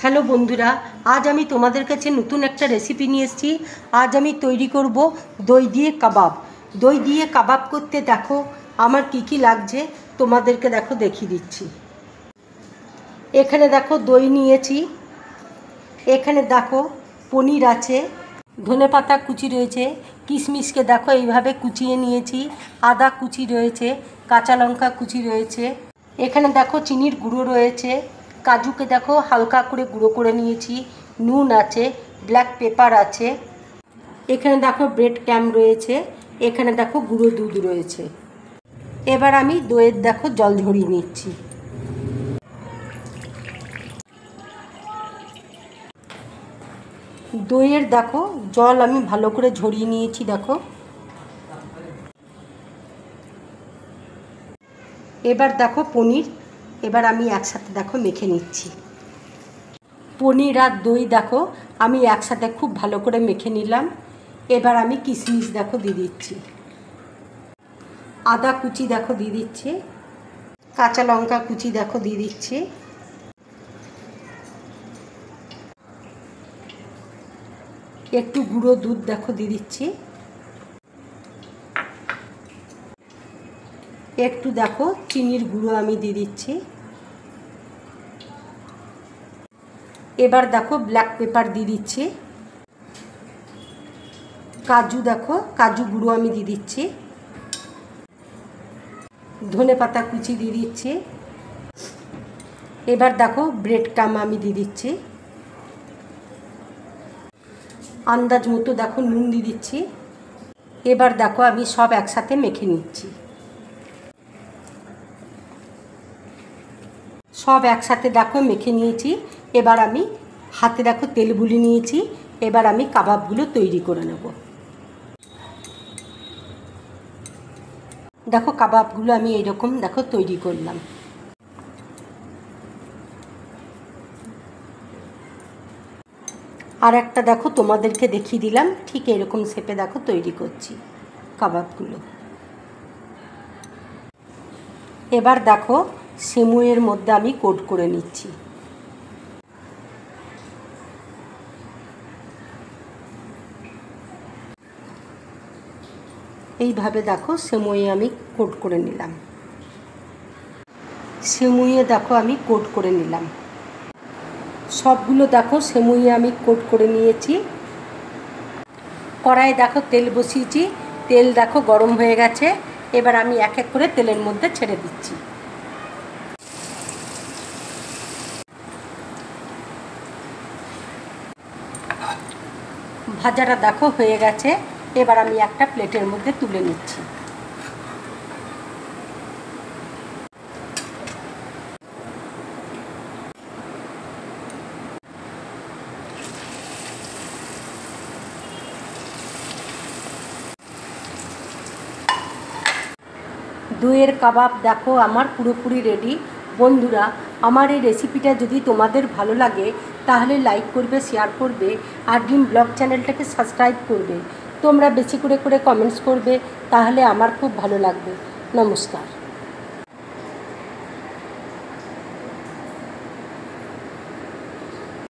Hello বন্ধুরা, আজ আমি তোমাদের কাছে নতুন একটা রেসিপি নিয়ে এসেছি। আজ আমি তৈরি করব দই দিয়ে কাবাব। দই দিয়ে কাবাব করতে দেখো আমার কি কি লাগছে তোমাদেরকে দেখিয়ে দিচ্ছি। এখানে দেখো দই নিয়েছি, এখানে দেখো পনির আছে, ধনেপাতা কুচি রয়েছে, কিশমিশকে দেখো এইভাবে কুচিয়ে নিয়েছি, আদা কুচি রয়েছে, কাঁচা লঙ্কা কুচি রয়েছে, এখানে দেখো চিনির গুঁড়ো রয়েছে, কাজুকে দেখো হালকা করে গুঁড়ো করে নিয়েছি, নুন আছে, ব্ল্যাক পেপার আছে, এখানে দেখো ব্রেড ক্যাম্প রয়েছে, এখানে দেখো গুঁড়ো দুধ রয়েছে। এবার আমি দইয়ের দেখো জল ঝরিয়ে নিচ্ছি। দইয়ের দেখো জল আমি ভালো করে ঝরিয়ে নিয়েছি। দেখো এবার দেখো পনির, এবার আমি একসাথে দেখো মেখে নিচ্ছি। পনির আর দই দেখো আমি একসাথে খুব ভালো করে মেখে নিলাম। এবার আমি কিশমিশ দেখো দিয়ে দিচ্ছি, আদা কুচি দেখো দিয়ে দিচ্ছি, কাঁচা লঙ্কা কুচি দেখো দিয়ে দিচ্ছি, একটু গুঁড়ো দুধ দেখো দিয়ে দিচ্ছি, একটু দেখো চিনির গুঁড়ো আমি দিয়ে দিচ্ছি। এবার দেখো ব্ল্যাক পেপার দিয়ে দিচ্ছি, কাজু দেখো কাজু গুঁড়ো আমি দিয়ে দিচ্ছি, ধনেপাতা কুচি দিয়ে দিচ্ছি। এবার দেখো ব্রেড ক্রাম্ব আমি দিয়ে দিচ্ছি, আন্দাজ মতো দেখো নুন দিয়ে দিচ্ছি। এবার দেখো আমি সব একসাথে মেখে নিচ্ছি। সব একসাথে দেখো মেখে নিয়েছি। এবার আমি হাতে দেখো তেল বুলিয়ে নিয়েছি। এবার আমি কাবাবগুলো তৈরি করে নেব। দেখো কাবাবগুলো আমি এইরকম দেখো তৈরি করলাম। আর একটা দেখো তোমাদেরকে দেখিয়ে দিলাম, ঠিক এরকম শেপে দেখো তৈরি করছি কাবাবগুলো। এবার দেখো সিমুইয়ের মধ্যে আমি কোট করে নিচ্ছি। এইভাবে দেখো সিমুইয়ে আমি কোট করে নিলাম। সিমুইয়ে দেখো আমি কোট করে নিলাম। সবগুলো দেখো সিমুইয়ে আমি কোট করে নিয়েছি। কড়াইয়ে দেখো তেল বসিয়েছি, তেল দেখো গরম হয়ে গেছে। এবার আমি এক এক করে তেলের মধ্যে ছেড়ে দিচ্ছি। ভাজাটা দেখো হয়ে গেছে। এবার আমি একটা প্লেটের মধ্যে তুলে নিচ্ছি। দইয়ের কাবাব দেখো আমার পুরোপুরি রেডি। বন্ধুরা, আমার এই রেসিপিটা যদি তোমাদের ভালো লাগে তাহলে লাইক করবে, শেয়ার করবে আর ড্রিম ব্লগ চ্যানেলটাকে সাবস্ক্রাইব করবে। তোমরা বেশি করে কমেন্টস করবে, তাহলে আমার খুব ভালো লাগবে। নমস্কার।